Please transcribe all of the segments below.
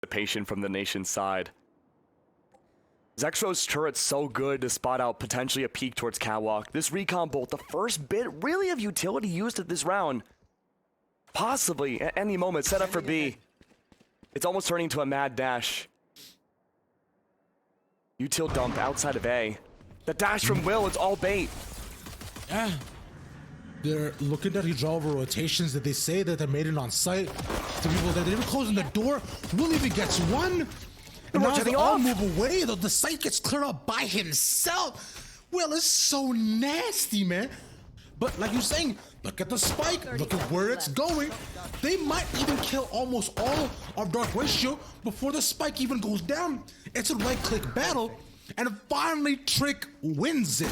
Patient from the nation's side. Zexro's turret's so good to spot out potentially a peek towards Catwalk. This recon bolt, the first bit really of utility used at this round. Possibly at any moment, set up for B. It's almost turning into a mad dash. Util dump outside of A. The dash from Will, it's all bait. Yeah. They're looking to resolve rotations that they say that they're made it on site. The people that they're closing the door. Will even gets one. And now they all move away. The site gets cleared up by himself. Will is so nasty, man. But like you're saying, look at the spike. Look at where it's going. They might even kill almost all of Dark Ratio before the spike even goes down. It's a right-click battle. And finally, Trick wins it.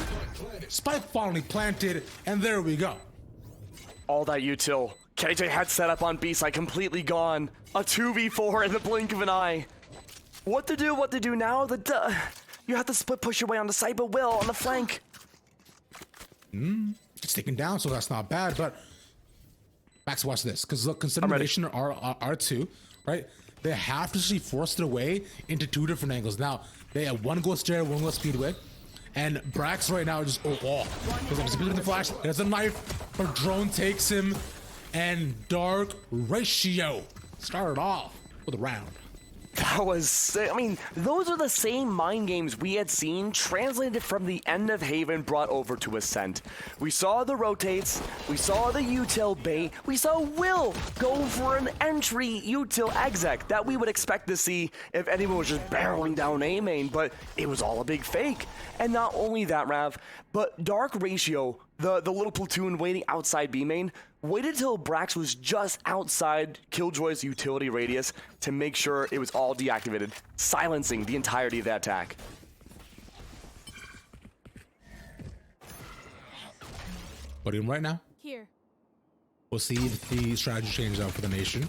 Spike finally planted, and there we go. All that util. KJ had set up on B side, completely gone. A 2v4 in the blink of an eye. What to do now? You have to split push your way on the side, but Will on the flank. It's taken down, so that's not bad, but Max, watch this. Because look, considering the nation are R2, right? They have to see force their way into two different angles. Now, they have one goes stair, one goes speedway. And Brax right now just because I'm speeding the flash. There's a knife, but drone takes him. And Dark Ratio started off with a round. That was, I mean, those are the same mind games we had seen translated from the end of Haven brought over to Ascent. We saw the rotates, we saw the util bait, we saw Will go for an entry util exec that we would expect to see if anyone was just barreling down A main, but it was all a big fake. And not only that, Rav, but Dark Ratio, the little platoon waiting outside B main, waited till Brax was just outside Killjoy's utility radius to make sure it was all deactivated, silencing the entirety of that attack. But even right now, here, we'll see if the strategy changes out for the nation.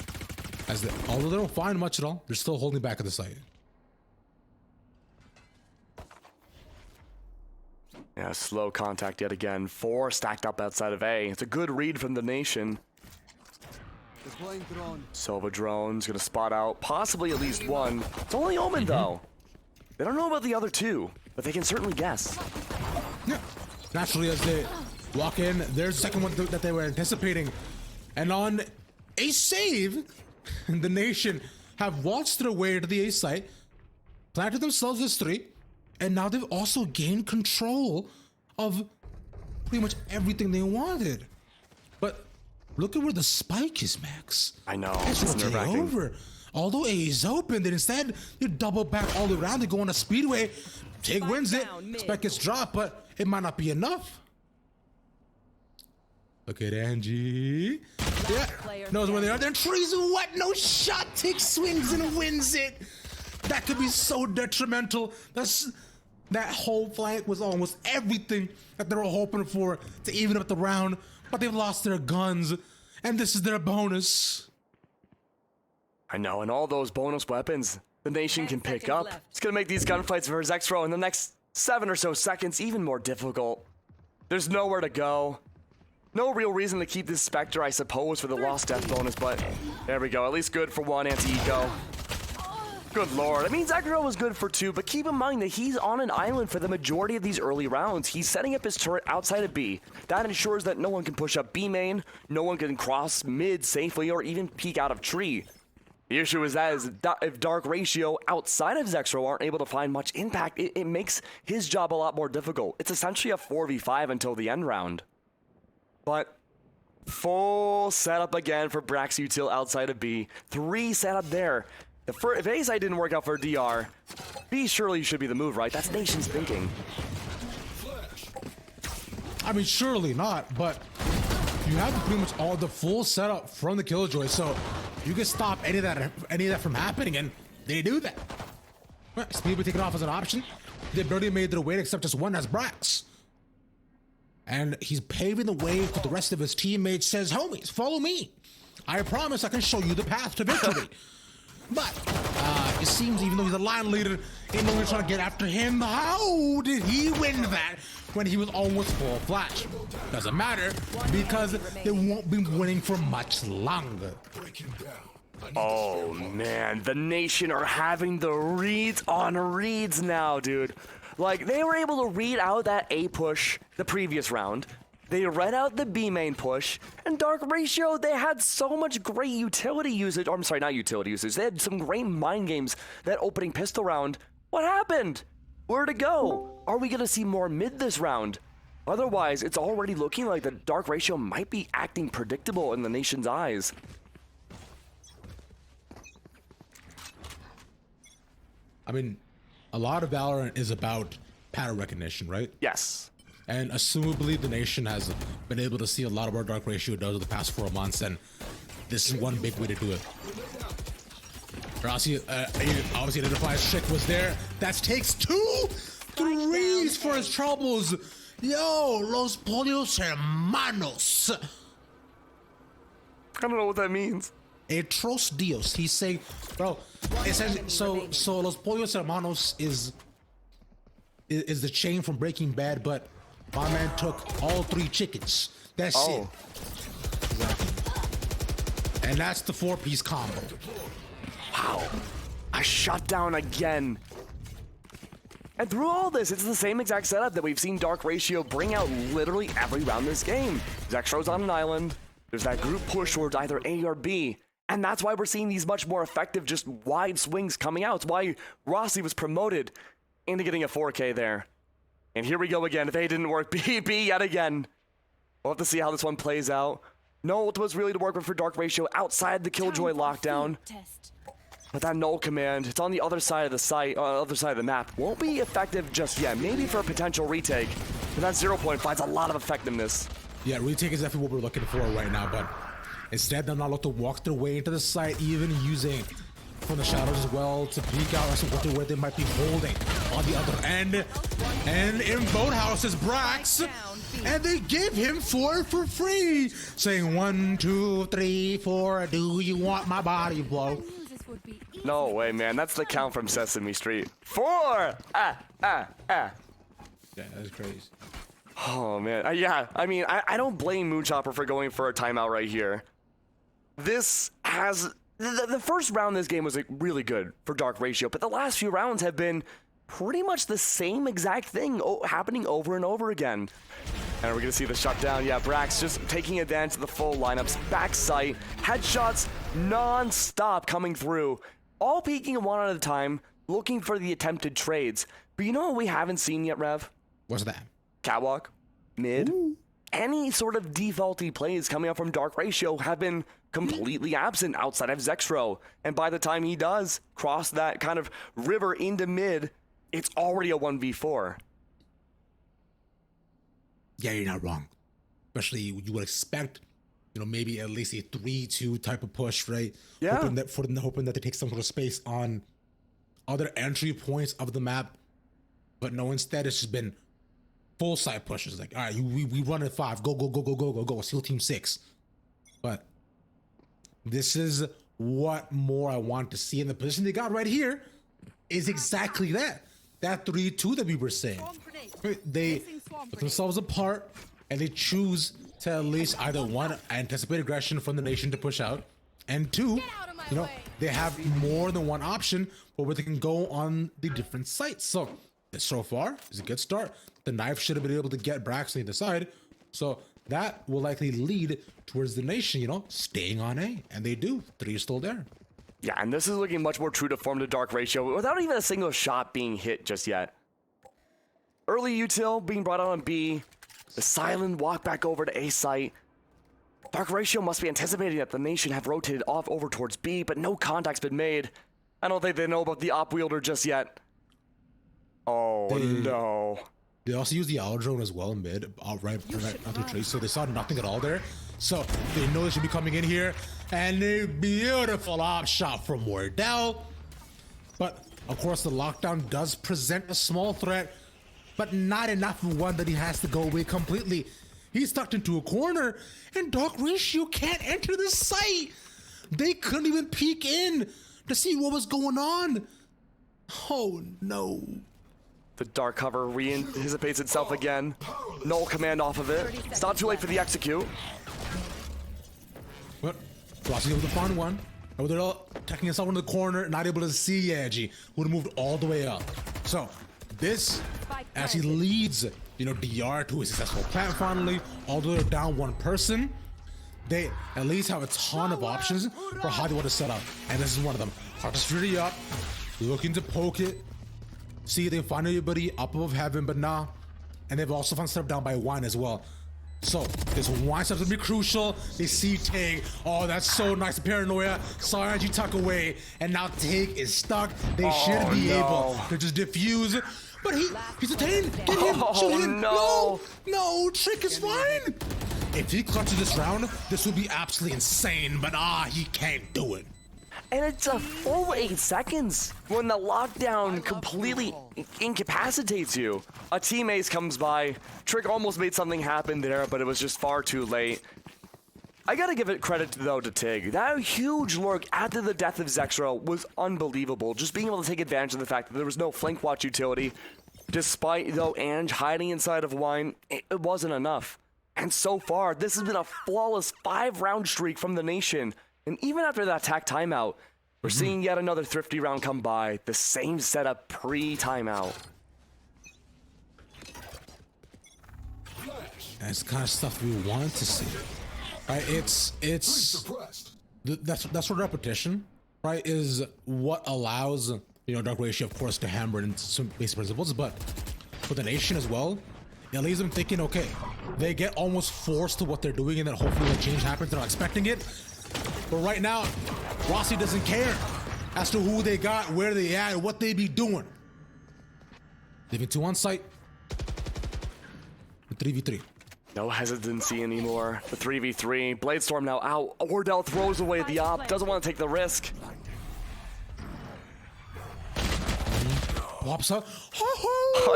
Although they don't find much at all, they're still holding back at the site. Yeah, slow contact yet again. 4 stacked up outside of A. It's a good read from the nation. Sova drone's gonna spot out possibly at least one. It's only Omen though. They don't know about the other two, but they can certainly guess. Yeah. Naturally, as they walk in, there's the second one that they were anticipating. And on a save, the nation have waltzed their way to the A site, planted themselves as 3, and now they've also gained control of pretty much everything they wanted. But look at where the spike is, Max. I know. It's rotating over. Although A is open, then instead you double back all the way around. They go on a speedway. Tig wins it. Spike gets dropped, but it might not be enough. Look at Angie. Yeah. Knows where they are. They're trees. What? No shot. Tig swings and wins it. That could be so detrimental. That whole flank was almost everything that they were hoping for to even up the round, but they've lost their guns, and this is their bonus. I know, and all those bonus weapons the nation can pick up. It's gonna make these gunfights for Zexro in the next 7 or so seconds even more difficult. There's nowhere to go. No real reason to keep this Spectre, I suppose, for the lost death bonus, but there we go. At least good for 1 anti-eco. Good lord. I mean, Zexro was good for 2, but keep in mind that he's on an island for the majority of these early rounds. He's setting up his turret outside of B. That ensures that no one can push up B main, no one can cross mid safely, or even peek out of tree. The issue is that if Dark Ratio outside of Zexro aren't able to find much impact, it makes his job a lot more difficult. It's essentially a 4v5 until the end round. But full setup again for Brax Util outside of B. 3 setup there. If A side didn't work out for DR, B surely should be the move, right? That's Nation's thinking. I mean, surely not, but you have pretty much all the full setup from the Killjoy, so you can stop any of that from happening, and they do that. Well, Speed will take it off as an option. They barely made their way except just one as Brax. And he's paving the way for the rest of his teammates, says, homies, follow me. I promise I can show you the path to victory. But it seems even though he's a line leader, ain't no one trying to get after him. How did he win that when he was almost full flash? Doesn't matter because they won't be winning for much longer. Oh man, the Nation are having the reads on reads now, dude. Like, they were able to read out that A push the previous round. They read out the B main push, and Dark Ratio, they had so much great utility usage. Or, I'm sorry, not utility usage. They had some great mind games that opening pistol round. What happened? Where'd it go? Are we gonna see more mid this round? Otherwise, it's already looking like the Dark Ratio might be acting predictable in the Nation's eyes. I mean, a lot of Valorant is about pattern recognition, right? Yes. And assumably the Nation has been able to see a lot of what Dark Ratio does over the past 4 months, and this is one big way to do it. Obviously identifies Chick was there. That takes 2 threes for his troubles. Yo, los pollos hermanos. I don't know what that means. Etros Dios. He's saying, bro, essentially, so los pollos hermanos is the chain from Breaking Bad, but my man took all 3 chickens. That's it. Exactly. And that's the 4-piece combo. Wow. A shutdown again. And through all this, it's the same exact setup that we've seen Dark Ratio bring out literally every round this game. Zexro's on an island. There's that group push towards either A or B. And that's why we're seeing these much more effective, just wide swings coming out. It's why Rossi was promoted into getting a 4K there. And here we go again. If A didn't work, B yet again. We'll have to see how this one plays out. No ult was really to work with for Dark Ratio outside the Killjoy lockdown. But that null command, it's on the other side of the site, other side of the map. Won't be effective just yet. Maybe for a potential retake. But that 0.5 is a lot of effectiveness. Yeah, retake is definitely what we're looking for right now, but instead they're not looking to walk their way into the site, even using from the shadows as well to peek out as to where they might be holding on the other end. And in Boathouse is Brax, and they give him 4 for free, saying 1, 2, 3, 4. Do you want my body blow? No way, man. That's the count from Sesame Street. 4. Yeah, that's crazy. Oh man, yeah. I mean, I don't blame Moonchopper for going for a timeout right here. This has the first round of this game was like really good for Dark Ratio, but the last few rounds have been pretty much the same exact thing happening over and over again. And are we gonna see the shutdown? Yeah, Brax just taking advantage of the full lineups, back sight, headshots non-stop coming through, all peeking one at a time, looking for the attempted trades. But you know what we haven't seen yet, Rev? What's that? Catwalk, mid. Ooh. Any sort of defaulty plays coming up from Dark Ratio have been completely absent outside of Zexro. And by the time he does cross that kind of river into mid, it's already a 1v4. Yeah, you're not wrong. Especially you would expect, you know, maybe at least a 3-2 type of push, right? Yeah. Hoping that they take some sort of space on other entry points of the map. But no, instead it's just been full side pushes. Like, all right, we run at 5. Go. SEAL Team 6. But this is what more I want to see. In the position they got right here is exactly that. That 3-2 that we were saying. They put themselves apart and they choose to at least either 1, anticipate aggression from the Nation to push out, and 2, you know, they have more than one option where they can go on the different sites. So far is a good start. The knife should have been able to get Braxton on the side, so that will likely lead towards the Nation, you know, staying on A, and they do. 3 is still there. Yeah, and this is looking much more true to form to Dark Ratio without even a single shot being hit just yet. Early util being brought out on B, the silent walk back over to A site. Dark Ratio must be anticipating that the Nation have rotated off over towards B, but no contact's been made. I don't think they know about the op wielder just yet. Oh no. They also use the Owl drone as well in mid, right after trace, so they saw nothing at all there. So they know they should be coming in here, and a beautiful op shot from WARDELL. But of course the lockdown does present a small threat, but not enough of one that he has to go away completely. He's tucked into a corner, and Dark Ratio can't enter the site. They couldn't even peek in to see what was going on. Oh no. The dark cover re-anticipates itself again. Null command off of it. It's not too late for the execute. But Rossi able to find one. And they're all taking himself into the corner, not able to see Yaji, who would have moved all the way up. So this actually leads, you know, DR to a successful plant finally, although they're down one person. They at least have a ton of options for how they want to set up. And this is one of them. Artistry up, looking to poke it. See, they find everybody up above heaven, but nah. And they've also found setup down by wine as well. So this wine setup's gonna be crucial. They see Tig. Oh, that's so nice. Paranoia. Saw energy tuck away. And now Tig is stuck. They should be able to just defuse. But he's detained. Get him. Shoot him. No, Trick is fine. If he clutches this round, this would be absolutely insane. But he can't do it. And it's a full 8 seconds when the lockdown completely incapacitates you. A team ace comes by. Trick almost made something happen there, but it was just far too late. I gotta give it credit, though, to Tig. That huge lurk after the death of Zexro was unbelievable. Just being able to take advantage of the fact that there was no flank watch utility. Despite, though, Ange hiding inside of wine, it wasn't enough. And so far, this has been a flawless 5-round streak from the Nation. And even after that attack timeout, we're seeing yet another thrifty round come by. The same setup pre-timeout. That's the kind of stuff we want to see. Right? That sort of repetition, right, is what allows, you know, Dark Ratio, of course, to hammer into some basic principles, but for the Nation as well, it leaves them thinking, okay, they get almost forced to what they're doing, and then hopefully a change happens. They're not expecting it. But right now, Rossi doesn't care as to who they got, where they at, what they be doing. Leaving 2 on site. 3v3. No hesitancy anymore. The 3v3. Bladestorm now out. Wardell throws away the op. Doesn't want to take the risk. Pops up.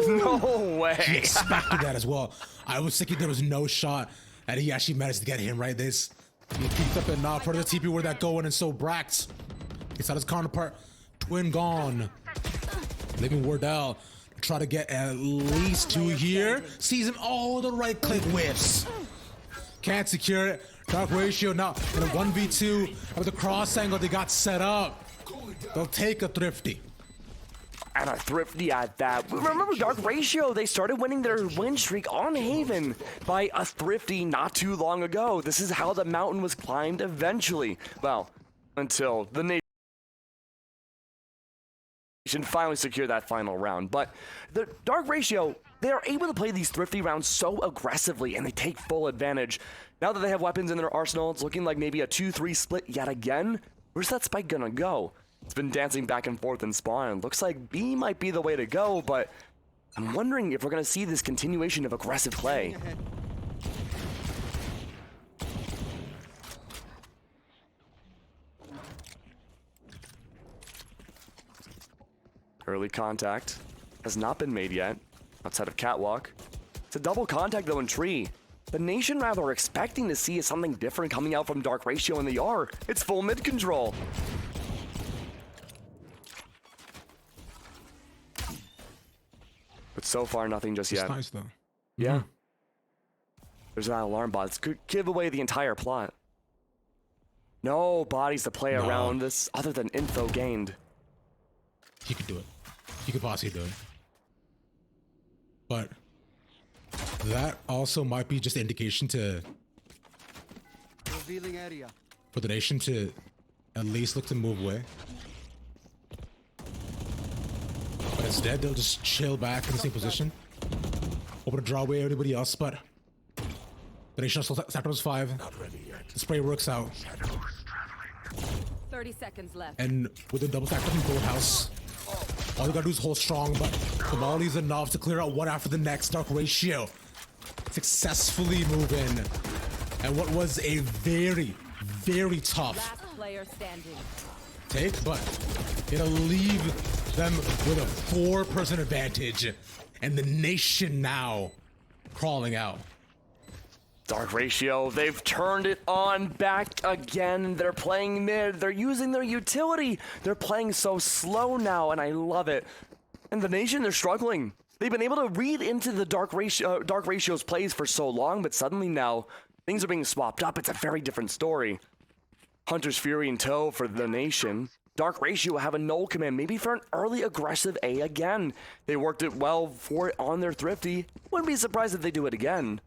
No way. He expected that as well. I was thinking there was no shot, and he actually managed to get him right. He peeked up and part of the TP where that going, and so Brax gets out his counterpart. Twin gone. Leaving Wardell to try to get at least 2 here. Sees him. Oh, the right click whiffs. Can't secure it. Dark Ratio now in a 1v2 with the cross angle they got set up. They'll take a thrifty. And a thrifty at that. Remember Dark Ratio, they started winning their win streak on Haven by a thrifty not too long ago. This is how the mountain was climbed eventually. Well, until the Nation finally secured that final round. But the Dark Ratio, they are able to play these thrifty rounds so aggressively, and they take full advantage. Now that they have weapons in their arsenal, it's looking like maybe a 2-3 split yet again. Where's that spike gonna go? It's been dancing back and forth in spawn, and looks like B might be the way to go, but I'm wondering if we're going to see this continuation of aggressive play. Early contact has not been made yet, outside of Catwalk. It's a double contact though in Tree. The Nation rather are expecting to see something different coming out from Dark Ratio in the R. It's full mid control. But so far, nothing just yet. It's nice, though. Yeah. There's that alarm bot. This could give away the entire plot. No bodies to play around this other than info gained. He could do it. He could possibly do it. But that also might be just an indication to revealing area for the Nation to at least look to move away. But instead, they'll just chill back in the same position. Hoping to draw away everybody else, but the Nation still Saptor's 5. The spray works out. 30 seconds left. And with the double stack from Boathouse, all you gotta do is hold strong, but the volley's enough to clear out one after the next. Dark Ratio successfully move in. And what was a very, very tough Last player standing. take, but it'll leave them with a 4-person advantage, and the Nation now crawling out. Dark Ratio, they've turned it on back again. They're playing mid. They're using their utility. They're playing so slow now, and I love it. And the Nation, they're struggling. They've been able to read into the Dark Ratio's plays for so long, but suddenly now things are being swapped up. It's a very different story. Hunter's Fury in tow for the Nation. Dark Ratio will have a null command, maybe for an early aggressive A again. They worked it well for it on their Thrifty. Wouldn't be surprised if they do it again.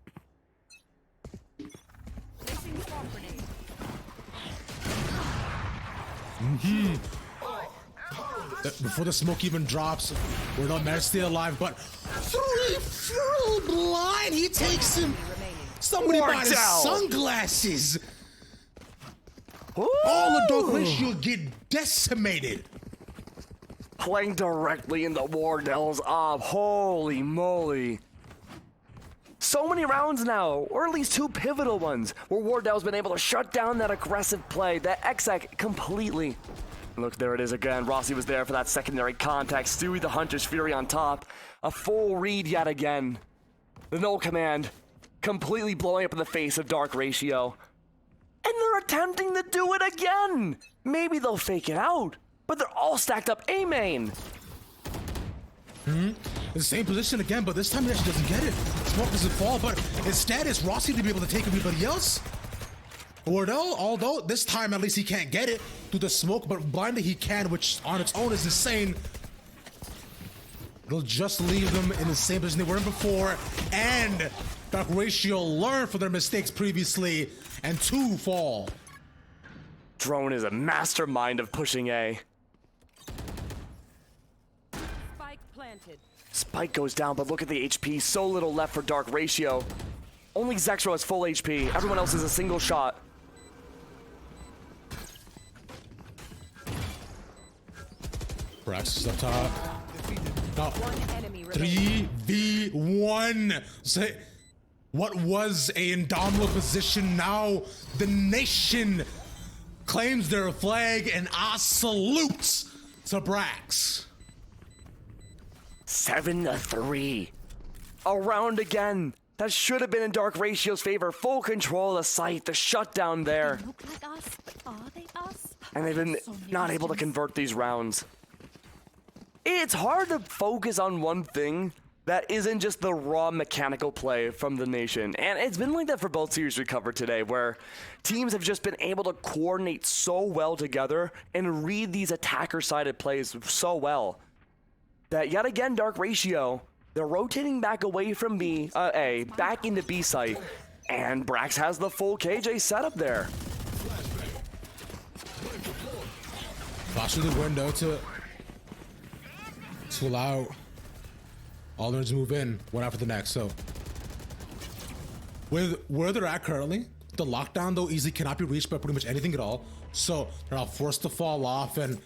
Before the smoke even drops, we're not managed to stay alive, but full blind, he takes him. Somebody bought his sunglasses. Ooh. All the Dark Ratio get decimated. Playing directly in the Wardell's op. Holy moly. So many rounds now, or at least 2 pivotal ones, where Wardell's been able to shut down that aggressive play, that exec completely. Look, there it is again. Rossi was there for that secondary contact. Stewie the Hunter's Fury on top. A full read yet again. The null command completely blowing up in the face of Dark Ratio. And they're attempting to do it again. Maybe they'll fake it out, but they're all stacked up A main. In the same position again, but this time he actually doesn't get it. Smoke doesn't fall, but instead it's Rossi to be able to take everybody else. Wardell, although this time at least he can't get it through the smoke, but blindly he can, which on its own is insane. They'll just leave them in the same position they were in before, and Dark Ratio learned from their mistakes previously, and 2 fall. Drone is a mastermind of pushing A. Spike planted. Spike goes down, but look at the HP. So little left for Dark Ratio. Only Zexro has full HP. Everyone else is a single shot. Brax is up top. No. 1 enemy remaining. 3v1. Say, what was a indomitable position, now the Nation claims their flag, and I salute to Brax. 7-3. A round again. That should have been in Dark Ratio's favor. Full control of the site, the shutdown there. They look like us, but are they us? And they've been not able to convert these rounds. It's hard to focus on one thing that isn't just the raw mechanical play from the Nation. And it's been like that for both series we covered today, where teams have just been able to coordinate so well together and read these attacker-sided plays so well that yet again, Dark Ratio, they're rotating back away from A, back into B site, and Brax has the full KJ setup there. Flash through the window to allow all learners to move in one after the next. So with where they're at currently, the lockdown though easily cannot be reached by pretty much anything at all. So they're now forced to fall off, and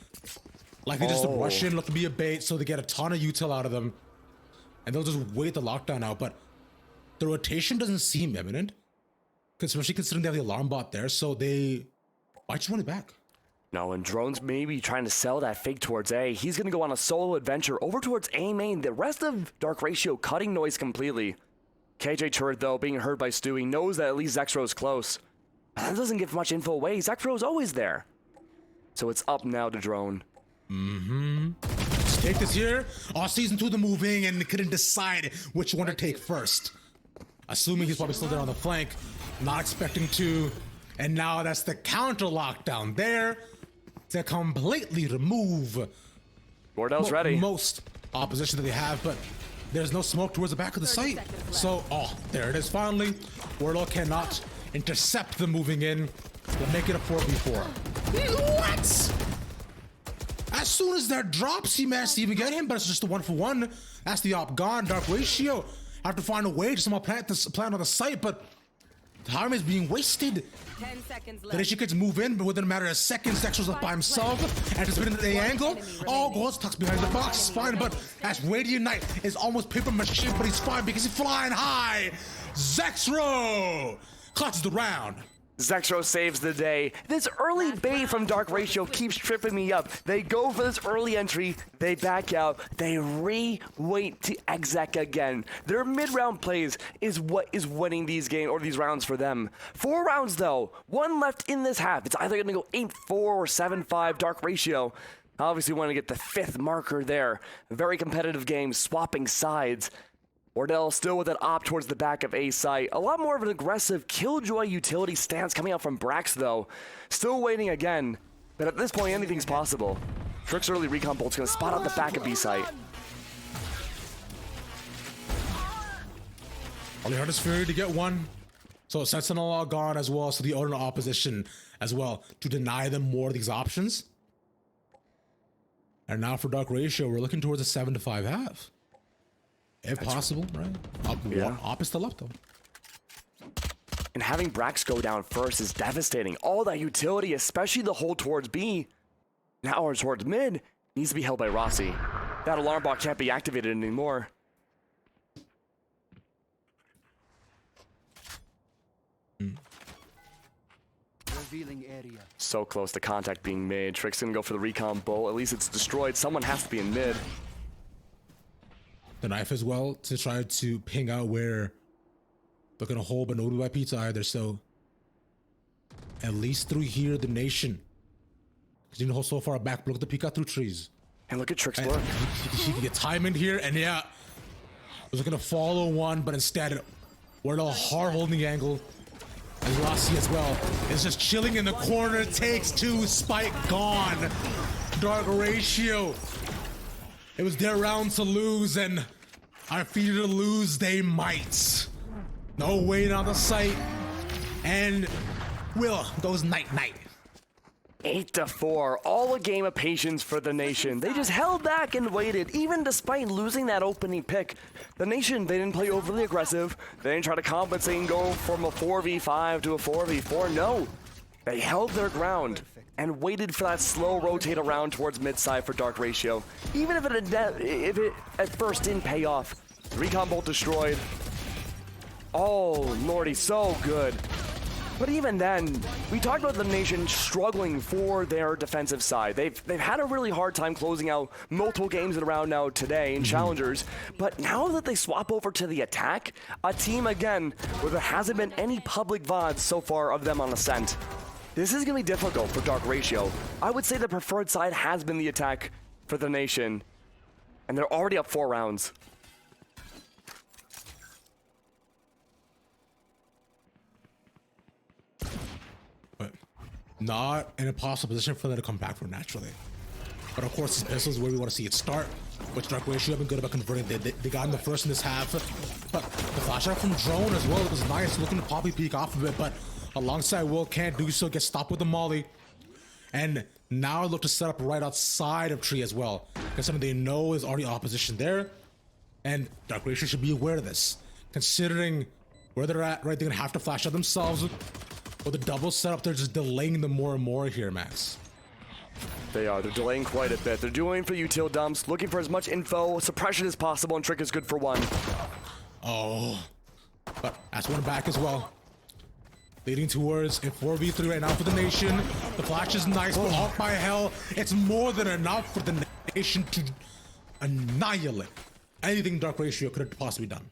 likely just to rush in, look to be a bait, so they get a ton of util out of them. And they'll just wait the lockdown out, but the rotation doesn't seem imminent, especially considering they have the alarm bot there, so they might just run it back. No, and Drone's maybe trying to sell that fake towards A. He's going to go on a solo adventure over towards A main. The rest of Dark Ratio cutting noise completely. KJ turret, though, being heard by Stewie, knows that at least Zexro's close. But that doesn't give much info away. Zexro's always there. So it's up now to Drone. Let's take this here. Season 2 the moving, and they couldn't decide which one to take first. Assuming he's probably still there on the flank. Not expecting to. And now that's the counter lockdown there to completely remove Wardell's ready. most opposition that they have, but there's no smoke towards the back of the site. So, there it is finally. Wardell cannot intercept the moving in. They'll make it a 4v4. What? As soon as that drops, he managed to even get him, but it's just a 1-for-1. That's the op gone. Dark Ratio have to find a way to somehow plant on the site, but time is being wasted. 10 seconds The left. Nation kids move in, but within a matter of seconds, Dexter's left by himself, and it's been in the angle. Goes tucks behind the box, fine, but as Radiant Knight is almost paper mache, but he's fine because he's flying high. Zexro clutches the round. Zexro saves the day. This early bait from Dark Ratio keeps tripping me up. They go for this early entry, they back out, they re-wait to exec again. Their mid-round plays is what is winning these games or these rounds for them. 4 rounds though, 1 left in this half. It's either gonna go 8-4 or 7-5 Dark Ratio. Obviously want to get the 5th marker there. A very competitive game, swapping sides. WARDELL still with an op towards the back of A site. A lot more of an aggressive killjoy utility stance coming out from Brax though. Still waiting again, but at this point anything's possible. Trick's early recon bolt's gonna spot out the back of B site. All he heard is Fury to get one. So Sentinel all gone as well, so the owner opposition as well to deny them more of these options. And now for Dark Ratio, we're looking towards a 7 to 5 half. If possible, right? Yeah. Op is still up though. And having Brax go down first is devastating. All that utility, especially the hold towards B, now or towards mid, needs to be held by Rossi. That alarm bot can't be activated anymore. Revealing area. So close to contact being made. Trick's gonna go for the recon bolt. At least it's destroyed. Someone has to be in mid. The knife as well to try to ping out where they're gonna hold, but nobody by pizza either. So at least through here, the nation. Because you know so far back, look at the peek out through trees. And look at Trick's work. He can get time in here, and yeah, was gonna follow one, but instead, we're at a hard holding angle. And Rossi as well is just chilling in the corner. Takes two, Spike gone. Dark Ratio. It was their round to lose, and I fear to lose they might. No wait on the site, and Will goes night-night. 8-4, all a game of patience for the nation. They just held back and waited, even despite losing that opening pick. The nation, they didn't play overly aggressive. They didn't try to compensate and go from a 4v5 to a 4v4. No, they held their ground and waited for that slow rotate around towards mid-side for Dark Ratio. Even if it at first didn't pay off. Recon bolt destroyed. Oh, lordy, so good. But even then, we talked about the nation struggling for their defensive side. They've had a really hard time closing out multiple games in a round now today in challengers. But now that they swap over to the attack, a team again where there hasn't been any public VODs so far of them on Ascent. This is going to be difficult for Dark Ratio. I would say the preferred side has been the attack for the nation. And they're already up 4 rounds. But not an impossible position for them to come back from naturally. But of course, this pistol is where we want to see it start, which Dark Ratio have been good about converting. They got in the first in this half. But the flash out from Drone as well, it was nice, looking to poppy peek off of it, but alongside Will can't do so, gets stopped with the molly. And now look to set up right outside of tree as well, because something they know is already opposition there. And Dark Ratio should be aware of this, considering where they're at, right? They're gonna have to flash out themselves. With the double setup, they're just delaying them more and more here, Max. They are. They're delaying quite a bit. They're doing for util dumps, looking for as much info, suppression as possible, and Trick is good for one. Oh, but that's one back as well. Leading towards a 4v3 right now for the nation. The flash is nice, but off by hell. It's more than enough for the nation to annihilate anything Dark Ratio could have possibly done.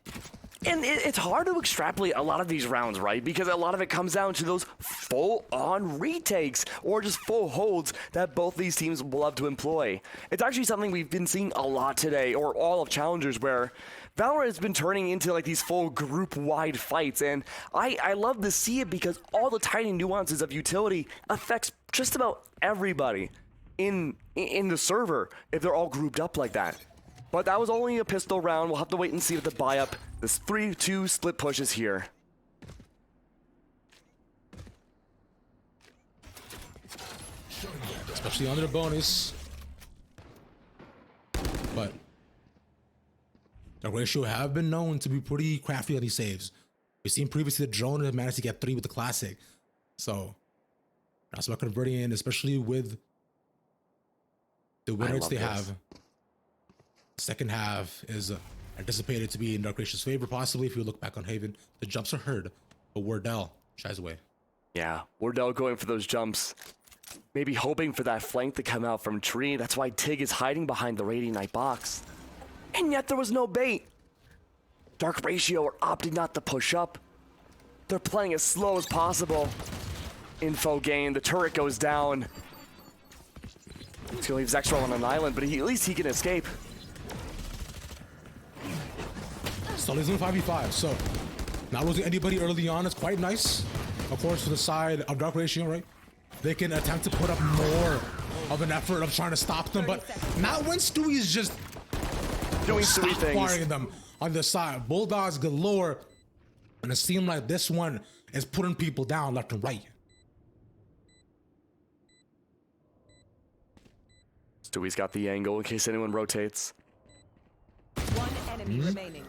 And it's hard to extrapolate a lot of these rounds, right? Because a lot of it comes down to those full-on retakes or just full holds that both these teams will love to employ. It's actually something we've been seeing a lot today, or all of Challengers, where Valorant has been turning into like these full group-wide fights, and I love to see it because all the tiny nuances of utility affects just about everybody in the server if they're all grouped up like that. But that was only a pistol round. We'll have to wait and see with the buy-up. This 3-2 split push is here. Especially under the bonus. But Dark Ratio have been known to be pretty crafty on these saves. We've seen previously the drone have managed to get 3 with the classic. So that's about converting in, especially with the win rates they have. Second half is anticipated to be in Dark Ratio's favor, possibly if you look back on Haven. The jumps are heard, but WARDELL shies away. Yeah, WARDELL going for those jumps. Maybe hoping for that flank to come out from tree. That's why Tig is hiding behind the Radiant Knight box. And yet there was no bait. Dark Ratio are opting not to push up. They're playing as slow as possible. Info gain, the turret goes down. He's gonna leave Zexro on an island, but at least he can escape. Sully's in 5v5, so not losing anybody early on is quite nice. Of course, for the side of Dark Ratio, right? They can attempt to put up more of an effort of trying to stop them, but not when Stewie is just Doing Stewie things. firing them on the side. Bulldogs galore, and it seemed like this one is putting people down left and right. Stewie's got the angle in case anyone rotates. One enemy remaining.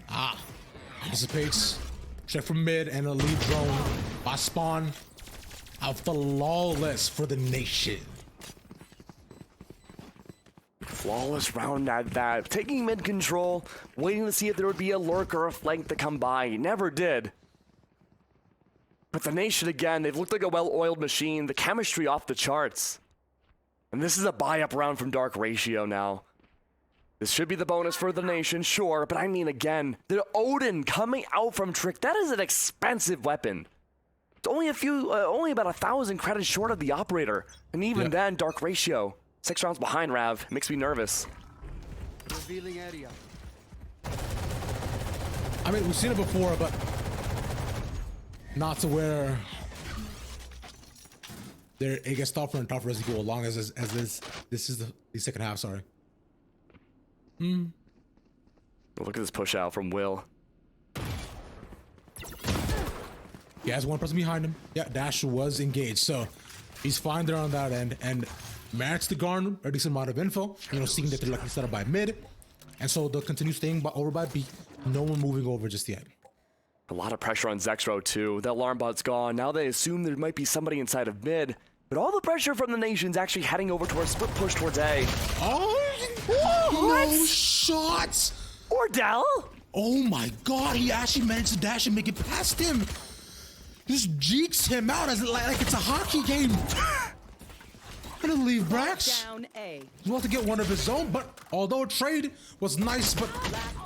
Anticipates. Check from mid and a lead drone by spawn. Out flawless for the nation. Flawless round at that. Taking mid control, waiting to see if there would be a lurk or a flank to come by. Never did. But the nation again, they've looked like a well-oiled machine. The chemistry off the charts. And this is a buy-up round from Dark Ratio now. This should be the bonus for the nation, sure, but I mean again, the Odin coming out from Trick, that is an expensive weapon. It's only only about 1,000 credits short of the operator. And even then, Dark Ratio, 6 rounds behind Rav, makes me nervous. Revealing area. I mean, we've seen it before, but not to where it gets tougher and tougher as you go along. As this is the second half. Sorry. Look at this push out from Will. He has one person behind him. Yeah, Dash was engaged, so he's fine there on that end and managed to garner a decent amount of info. You know, seeing that they're lucky set up by mid, and so they'll continue staying over by B. No one moving over just yet. A lot of pressure on Zexro too. That alarm bot's gone. Now they assume there might be somebody inside of mid. But all the pressure from the nation's actually heading over towards split push towards A. Oh, no shots! Wardell? Oh my god, he actually managed to dash and make it past him. Just jeeks him out as like it's a hockey game. Gonna leave Brax. Down A. He's about to get one of his own, but although trade was nice, but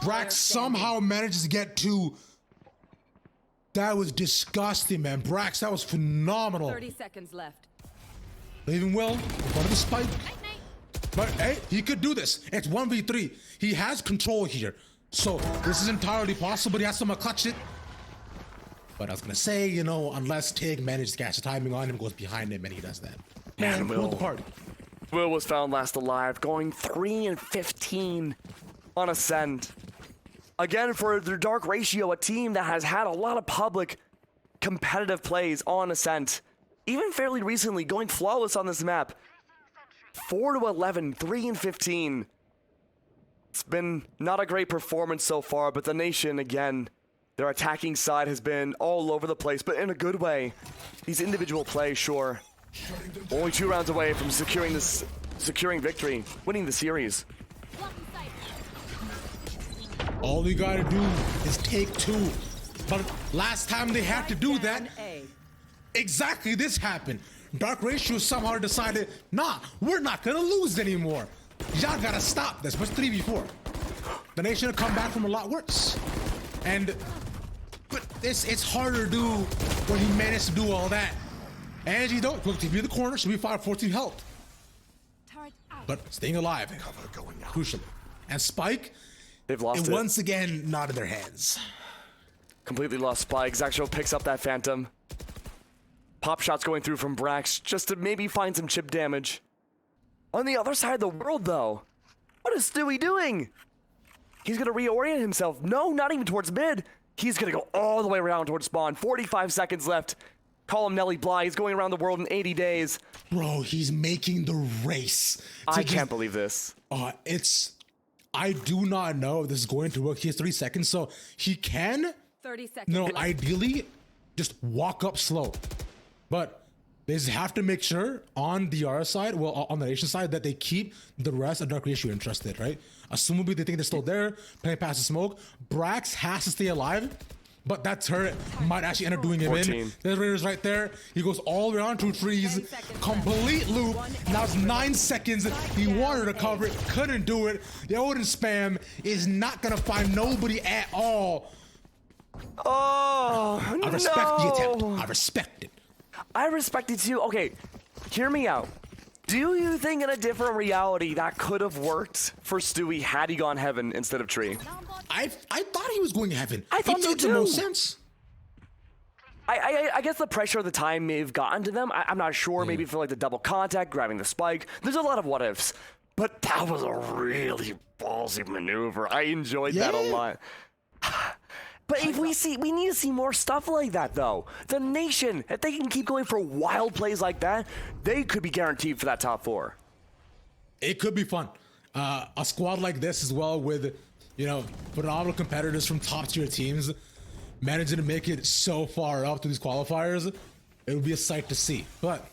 Brax somehow manages to get two. That was disgusting, man. Brax, that was phenomenal. 30 seconds left. Leaving Will in front of the spike. But hey, he could do this. It's 1v3. He has control here. So this is entirely possible, but he has to clutch it. But I was gonna say, you know, unless Tig manages to catch the timing on him, goes behind him, and he does that. Man, Will the party. Will was found last alive, going 3 and 15 on Ascent. Again, for their Dark Ratio, a team that has had a lot of public competitive plays on Ascent. Even fairly recently, going flawless on this map. 4 to 11, 3 and 15. It's been not a great performance so far, but the nation, again, their attacking side has been all over the place, but in a good way. These individual plays, sure. Only 2 rounds away from securing victory, winning the series. All you gotta do is take 2. But last time they had to do that, exactly this happened. Dark Ratio somehow decided, nah, we're not gonna lose anymore. Y'all gotta stop this. What's 3v4? The nation will come back from a lot worse. But it's harder to do when you manage to do all that. And you don't look to be in the corner, should be 5-14 health. But staying alive, crucially. And Spike, they've lost it. Once again, not in their hands. Completely lost Spike. Zexro picks up that Phantom. Pop shots going through from Brax just to maybe find some chip damage. On the other side of the world, though, what is Stewie doing? He's going to reorient himself. No, not even towards mid. He's going to go all the way around towards spawn. 45 seconds left. Call him Nelly Bly. He's going around the world in 80 days. Bro, he's making the race. I can't believe this. I do not know if this is going to work. He has 3 seconds, so he can, 30 seconds. no, ideally, just walk up slow. But they just have to make sure on the R side, well, on the nation side, that they keep the rest of Dark Ratio interested, right? Assumably they think they're still there, playing past the smoke. Brax has to stay alive, but that turret might actually end up doing him 14. in. The Raider's right there. He goes all the way around 2 trees, complete loop. Now it's 9 seconds. He wanted to cover it, couldn't do it. The Odin spam is not gonna find nobody at all. Oh, I respect the attempt. I respect it. I respect it too. Okay, hear me out. Do you think in a different reality that could have worked for Stewie had he gone heaven instead of tree? I thought he was going heaven. I thought it so made the most too. sense. I guess the pressure of the time may have gotten to them. I'm not sure. Maybe for like the double contact, grabbing the spike. There's a lot of what ifs. But that was a really ballsy maneuver. I enjoyed that a lot. But if we need to see more stuff like that, though. The Nation, if they can keep going for wild plays like that, they could be guaranteed for that top 4. It could be fun. A squad like this as well with, you know, phenomenal competitors from top tier teams managing to make it so far up to these qualifiers, it would be a sight to see. But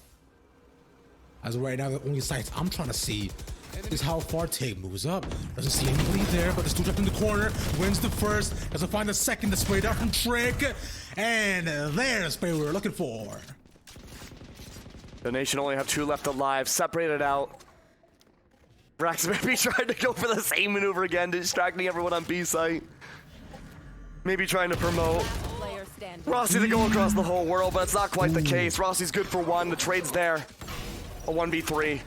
as of right now, the only sights I'm trying to see is how far Tay moves up. Doesn't see anybody there, but the Stu up in the corner, wins the first, doesn't find the second, the spray down from Trick, and there's the spray we were looking for. The Nation only have 2 left alive, separated out. Brax maybe trying to go for the same maneuver again, distracting everyone on B site. Maybe trying to promote Player standing. Rossi to go across the whole world, but it's not quite the case. Rossi's good for 1, the trade's there. A 1v3.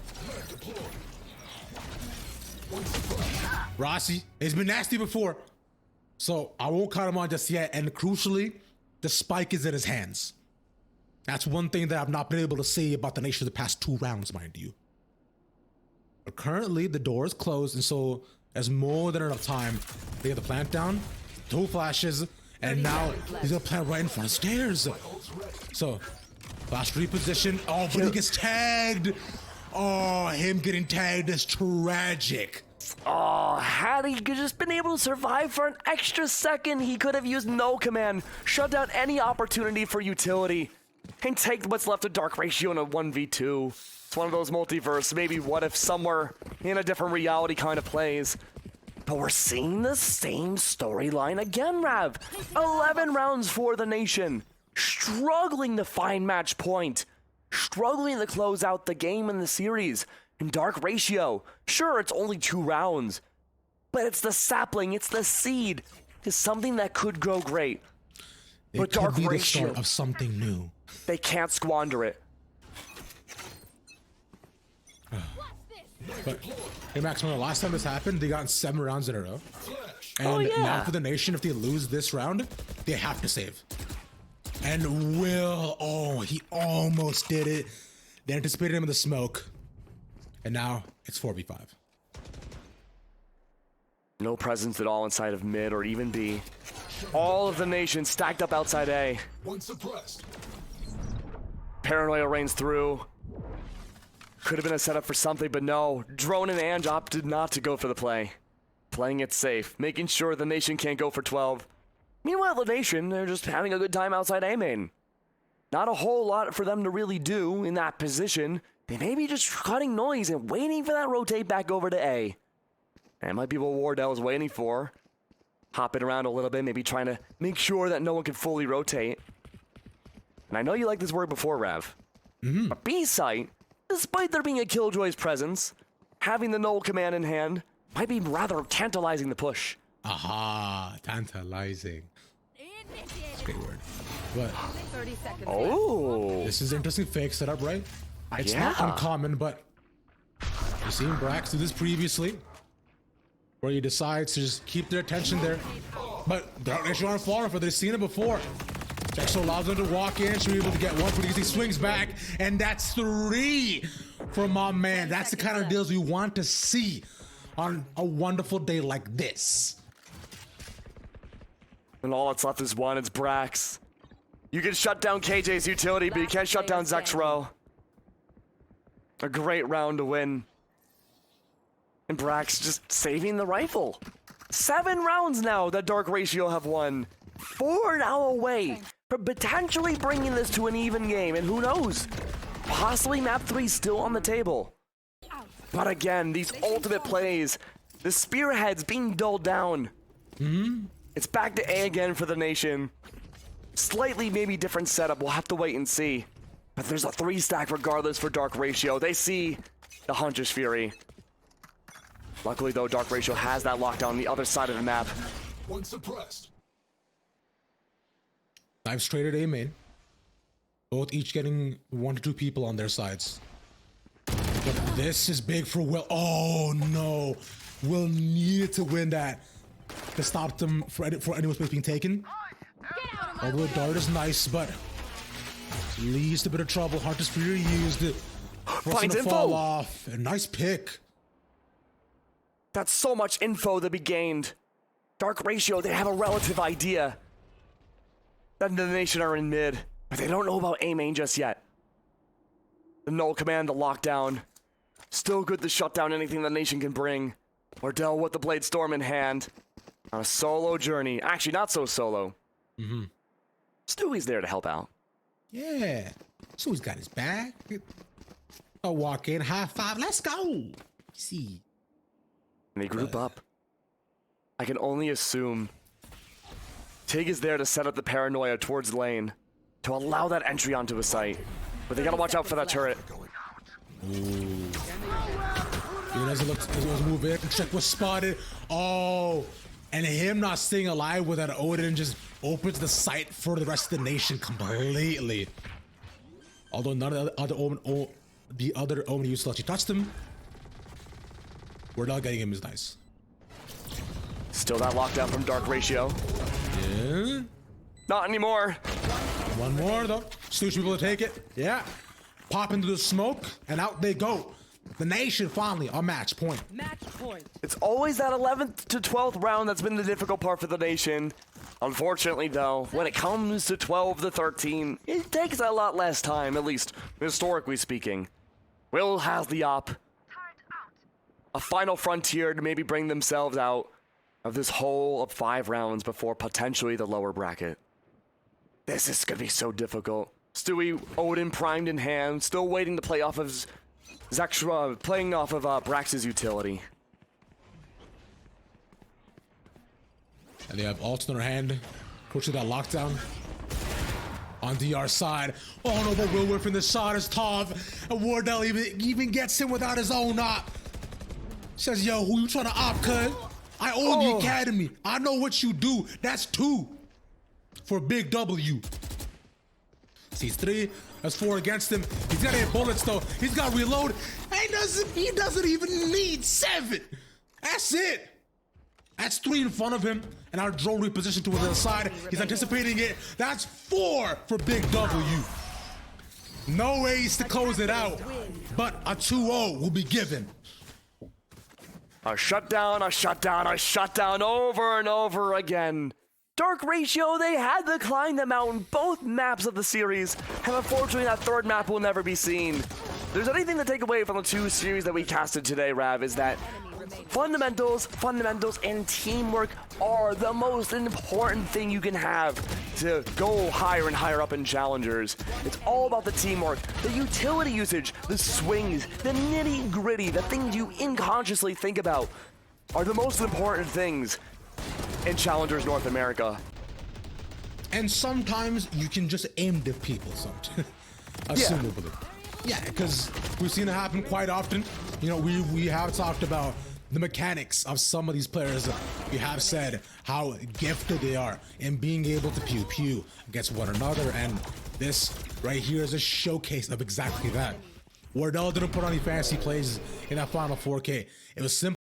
Rossi has been nasty before, so I won't count him on just yet. And crucially, the spike is in his hands. That's one thing that I've not been able to say about the Nation the past 2 rounds, mind you. But currently, the door is closed, and so there's more than enough time. They get the plant down, 2 flashes, and now he's gonna plant right in front of stairs. So, flash reposition. Oh, but he gets tagged. Oh, him getting tagged is tragic. Oh, had he just been able to survive for an extra second, he could have used no command, shut down any opportunity for utility, and take what's left of Dark Ratio in a 1v2. It's one of those multiverse, maybe what if somewhere in a different reality kind of plays. But we're seeing the same storyline again, Rav. 11 rounds for the Nation, struggling to find match point, struggling to close out the game in the series. And Dark Ratio, sure, it's only 2 rounds, but it's the sapling, it's the seed. It's something that could grow great. But Dark Ratio, the Ratio start of something new. They can't squander it. But hey, Max, remember last time this happened, they got in 7 rounds in a row. And yeah. now for the Nation, if they lose this round, they have to save. And Will, oh, he almost did it. They anticipated him in the smoke. And now it's 4v5. No presence at all inside of mid or even B. All of the Nation stacked up outside A. One suppressed. Paranoia reigns through. Could have been a setup for something, but no. Drone and Ange opted not to go for the play. Playing it safe, making sure the Nation can't go for 12. Meanwhile, the Nation, they're just having a good time outside A main. Not a whole lot for them to really do in that position. They may be just cutting noise and waiting for that rotate back over to A. That might be what Wardell is waiting for. Hopping around a little bit, maybe trying to make sure that no one can fully rotate. And I know you liked this word before, Rav. A B site, despite there being a Killjoy's presence, having the null command in hand, might be rather tantalizing the push. Aha, tantalizing. That's a great word. But 30 seconds. Oh, this is an interesting fake setup, right? It's not yeah. uncommon, but you've seen Brax do this previously, where he decides to just keep their attention there. But Dark Nation aren't falling for it. They've seen it before. Jackson allows them to walk in. Should be able to get 1 because he swings back, and that's 3 from my man. That's the kind of deals we want to see on a wonderful day like this. And all that's left is 1, it's Brax. You can shut down KJ's utility, but you can't shut down Zexro. A great round to win. And Brax just saving the rifle. 7 rounds now that Dark Ratio have won. 4 now away from potentially bringing this to an even game. And who knows? Possibly map 3 still on the table. But again, these ultimate plays, the spearheads being dulled down. It's back to A again for the Nation. Slightly maybe different setup. We'll have to wait and see. But there's a 3 stack regardless for Dark Ratio. They see the Hunter's Fury. Luckily though, Dark Ratio has that lockdown on the other side of the map. One suppressed. Dive straight at A main. Both each getting 1 to 2 people on their sides. But this is big for Will. Oh no. Will needed to win that to stop them for anyone space being taken. Although Dart is nice, but leads to a bit of trouble. Heart is Fury used it. Finds to info. fall off. A nice pick. That's so much info to be gained. Dark Ratio, they have a relative idea that the Nation are in mid, but they don't know about A-Main just yet. The null command, the lockdown. Still good to shut down anything the Nation can bring. WARDELL with the Blade Storm in hand. On a solo journey. Actually, not so solo. Stewie's there to help out. Yeah. So he's got his back. A walk in, high five, let's go. See. And they group up. I can only assume Tig is there to set up the paranoia towards lane to allow that entry onto a site. But they gotta watch out for that turret. Even as it move in, check was spotted. Oh, and him not staying alive with that Odin just opens the site for the rest of the Nation completely. Although none of the other Omen used to let you touch them. We're not getting him is nice. Still that lockdown from Dark Ratio. Yeah. Not anymore. One more though. Stewie should be able to take it. Yeah. Pop into the smoke and out they go. The Nation finally on match point. Match point. It's always that 11th to 12th round that's been the difficult part for the Nation. Unfortunately though, when it comes to 12 to 13, it takes a lot less time, at least historically speaking. Will has the op. A final frontier to maybe bring themselves out of this hole of 5 rounds before potentially the lower bracket. This is gonna be so difficult. Stewie, Odin primed in hand, still waiting to play off of Zexra, playing off of Brax's utility. And they have ult in their hand. Pushing that lockdown. On DR side. Oh no, but Will whipping the shot is tough. And WARDELL even gets him without his own op. Says, yo, who you trying to op, cuz? I own the academy. I know what you do. That's 2 for Big W. Sees 3. That's 4 against him. He's got 8 bullets though. He's got reload. He doesn't even need 7. That's it. That's 3 in front of him. And our drone repositioned to the other side. He's anticipating it. That's 4 for Big W. No ace to close it out. But a 2-0 will be given. A shutdown, a shutdown, a shutdown over and over again. Dark Ratio, they had to climb the mountain both maps of the series, and unfortunately that third map will never be seen. If there's anything to take away from the 2 series that we casted today, Rav, is that fundamentals, and teamwork are the most important thing you can have to go higher and higher up in challengers. It's all about the teamwork, the utility usage, the swings, the nitty gritty, the things you unconsciously think about are the most important things in Challengers North America. And sometimes you can just aim the people sometimes. Assumably. Yeah, because we've seen it happen quite often. You know, we have talked about the mechanics of some of these players. We have said how gifted they are in being able to pew pew against one another, and this right here is a showcase of exactly that. WARDELL didn't put on any fancy plays in that final 4K. It was simple.